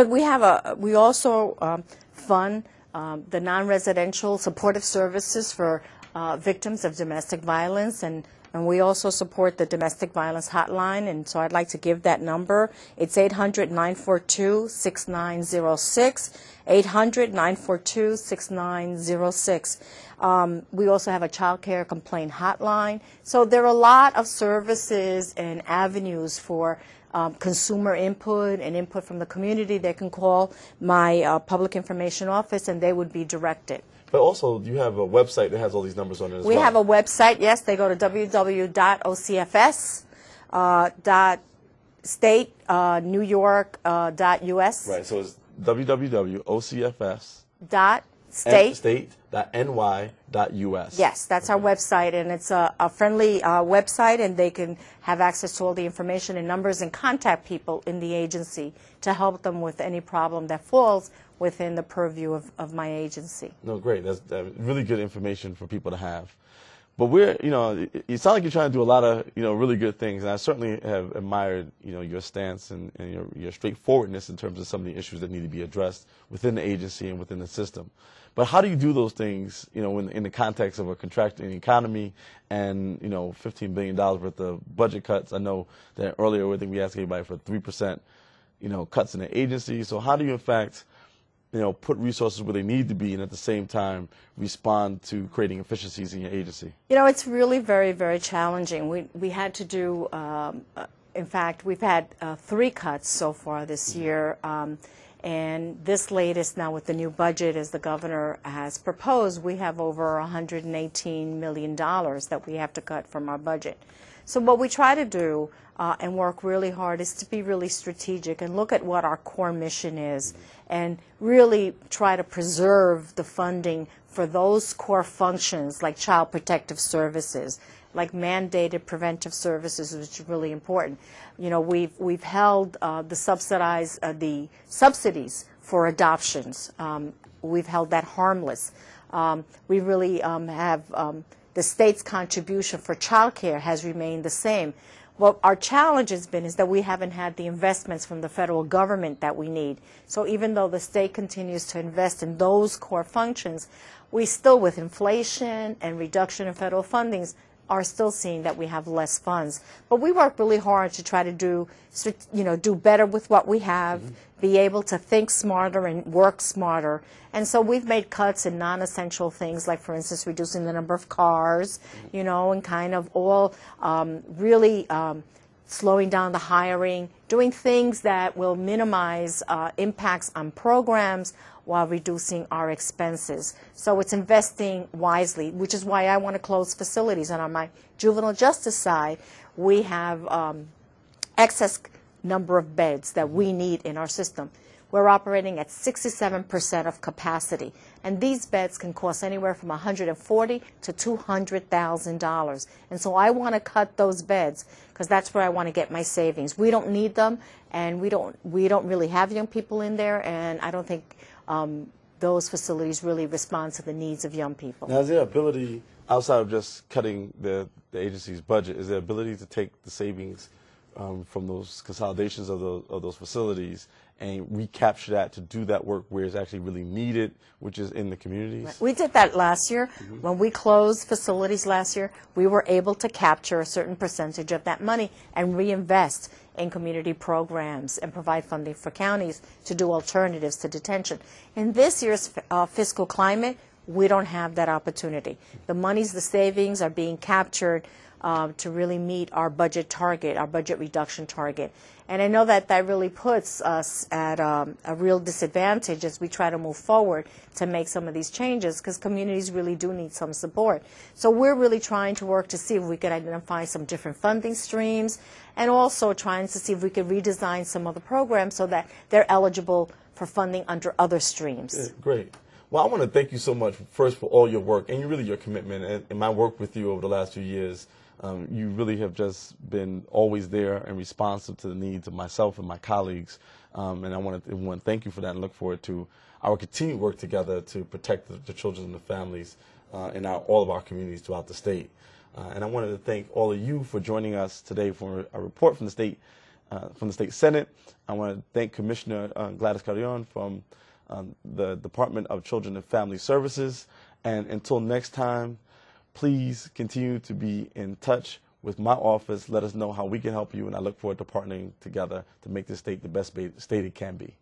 We also fund the non-residential supportive services for victims of domestic violence, and we also support the domestic violence hotline, and so I'd like to give that number. It's 800-942-6906, 800-942-6906. We also have a child care complaint hotline. So there are a lot of services and avenues for consumer input and input from the community. They can call my public information office and they would be directed. But also, you have a website that has all these numbers on it as well. We have a website, yes. They go to www.ocfs.state.newyork.us. Right, so it's www.ocfs.state.ny.us. Yes, that's our website, and it's a friendly website, and they can have access to all the information and numbers and contact people in the agency to help them with any problem that falls within the purview of my agency. No, great. That's really good information for people to have. But we're, you sound like you're trying to do a lot of, really good things, and I certainly have admired, your stance and your straightforwardness in terms of some of the issues that need to be addressed within the agency and within the system. But how do you do those things, in the context of a contracting economy and, $15 billion worth of budget cuts? I know that earlier I think we asked everybody for 3%, cuts in the agency. So how do you, in fact, put resources where they need to be and at the same time respond to creating efficiencies in your agency? It's really very, very challenging. We had to do, in fact, we've had 3 cuts so far this year. And this latest now with the new budget, as the governor has proposed, we have over $118 million that we have to cut from our budget. So what we try to do and work really hard is to be really strategic and look at what our core mission is and really try to preserve the funding for those core functions like child protective services, like mandated preventive services, which is really important. We've held the subsidies for adoptions. We've held that harmless. We really have the state's contribution for child care has remained the same. What our challenge has been is that we haven't had the investments from the federal government that we need. So even though the state continues to invest in those core functions, we still, with inflation and reduction in federal fundings, are still seeing that we have less funds. But we work really hard to try to do better with what we have, be able to think smarter and work smarter. And so we've made cuts in non-essential things, like, for instance, reducing the number of cars, and kind of all really slowing down the hiring, doing things that will minimize impacts on programs while reducing our expenses. So it's investing wisely, which is why I want to close facilities. And on my juvenile justice side, we have excess number of beds that we need in our system. We're operating at 67% of capacity, and these beds can cost anywhere from $140,000 to $200,000. And so I want to cut those beds because that's where I want to get my savings. We don't need them, and we don't really have young people in there, and I don't think those facilities really respond to the needs of young people. Now, is there ability, outside of just cutting the agency's budget, is there ability to take the savings from those consolidations of those facilities and recapture that to do that work where it's actually really needed, which is in the communities? We did that last year. When we closed facilities last year, we were able to capture a certain percentage of that money and reinvest in community programs and provide funding for counties to do alternatives to detention. In this year's fiscal climate, we don't have that opportunity. The monies, the savings are being captured to really meet our budget target, our budget reduction target. And I know that that really puts us at a real disadvantage as we try to move forward to make some of these changes, because communities really do need some support. So we're really trying to work to see if we could identify some different funding streams, and also trying to see if we could redesign some of the programs so that they're eligible for funding under other streams. Yeah, great. Well, I want to thank you so much, first, for all your work and really your commitment. And my work with you over the last few years, you really have just been always there and responsive to the needs of myself and my colleagues. And I want to thank you for that and look forward to our continued work together to protect the children and the families in all of our communities throughout the state. And I wanted to thank all of you for joining us today for a report from the state from the State Senate. I want to thank Commissioner Gladys Carrion from the Department of Children and Family Services. And until next time, please continue to be in touch with my office. Let us know how we can help you, and I look forward to partnering together to make this state the best state it can be.